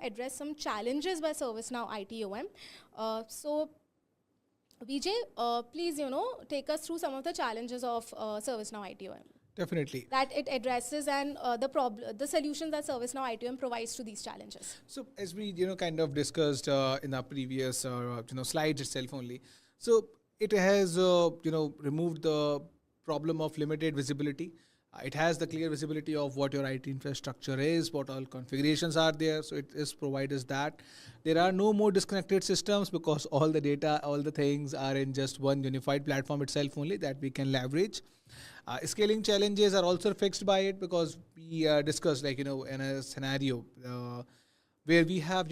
address some challenges by ServiceNow ITOM. So Vijay, please, take us through some of the challenges of ServiceNow ITOM. Definitely. That it addresses and the solutions that ServiceNow ITOM provides to these challenges. So as we kind of discussed in our previous slides itself only, so it has removed the problem of limited visibility. It has the clear visibility of what your IT infrastructure is, what all configurations are there. So it is provide us that. There are no more disconnected systems because all the data, all the things are in just one unified platform itself only that we can leverage. Scaling challenges are also fixed by it because we discussed in a scenario where we have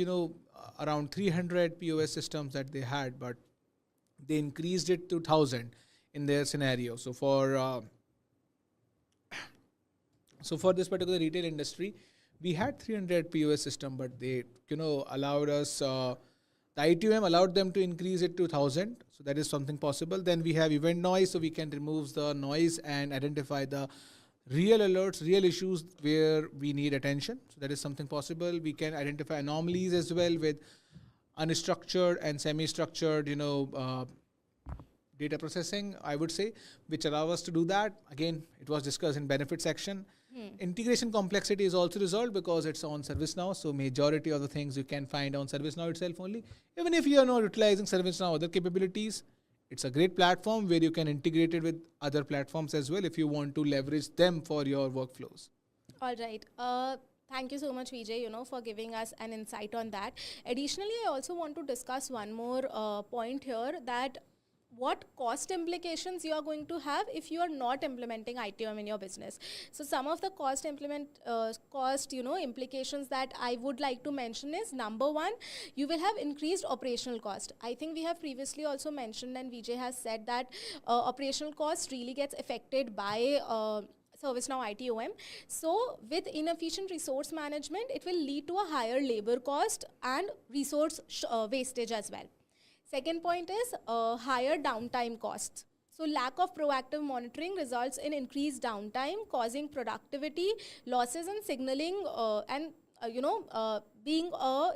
around 300 POS systems that they had, but they increased it to 1,000 in their scenario. So for this particular retail industry, we had 300 POS system, but they allowed us. The ITOM allowed them to increase it to 1,000. So that is something possible. Then we have event noise, so we can remove the noise and identify the real alerts, real issues where we need attention. So that is something possible. We can identify anomalies as well with unstructured and semi-structured, data processing, I would say, which allow us to do that. Again, it was discussed in benefit section. Integration complexity is also resolved because it's on ServiceNow. So majority of the things you can find on ServiceNow itself only. Even if you are not utilizing ServiceNow other capabilities, it's a great platform where you can integrate it with other platforms as well if you want to leverage them for your workflows. All right. Thank you so much, Vijay, for giving us an insight on that. Additionally, I also want to discuss one more point here, that what cost implications you are going to have if you are not implementing ITOM in your business. So some of the cost implications that I would like to mention is, number one, you will have increased operational cost. I think we have previously also mentioned, and Vijay has said that operational cost really gets affected by ServiceNow ITOM. So with inefficient resource management, it will lead to a higher labor cost and resource wastage as well. Second point is higher downtime costs. So lack of proactive monitoring results in increased downtime, causing productivity losses and signaling being a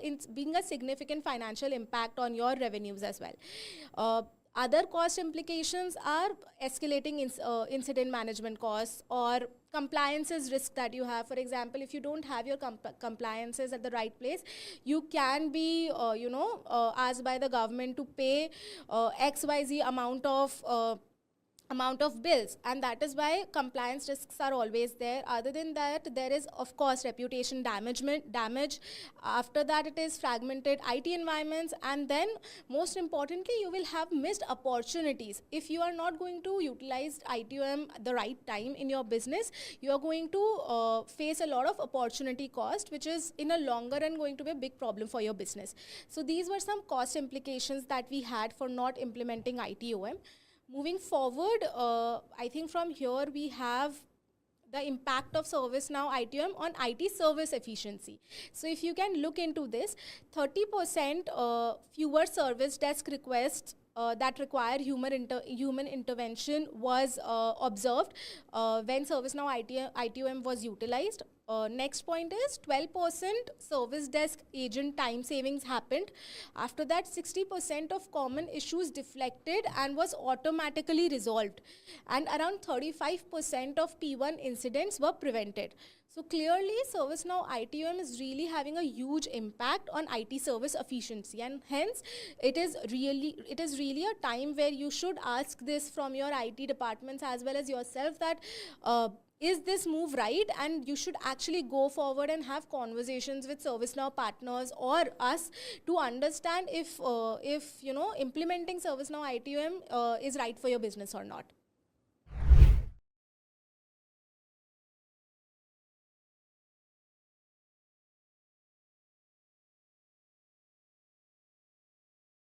significant financial impact on your revenues as well. Other cost implications are escalating incident management costs or compliances risk that you have. For example, if you don't have your compliances at the right place, you can be asked by the government to pay XYZ amount of bills, and that is why compliance risks are always there. Other than that, there is of course reputation damage. After that, it is fragmented IT environments, and then most importantly, you will have missed opportunities. If you are not going to utilize ITOM at the right time in your business, you are going to face a lot of opportunity cost, which is in a longer run going to be a big problem for your business. So these were some cost implications that we had for not implementing ITOM. Moving forward, I think from here we have the impact of ServiceNow ITOM on IT service efficiency. So if you can look into this, 30% fewer service desk requests that require human intervention was observed when ServiceNow ITOM was utilized. Next point is 12% service desk agent time savings happened. After that, 60% of common issues deflected and was automatically resolved. And around 35% of P1 incidents were prevented. So clearly, ServiceNow ITOM is really having a huge impact on IT service efficiency, and hence it is really a time where you should ask this from your IT departments as well as yourself, that is this move right? And you should actually go forward and have conversations with ServiceNow partners or us to understand if implementing ServiceNow ITOM is right for your business or not.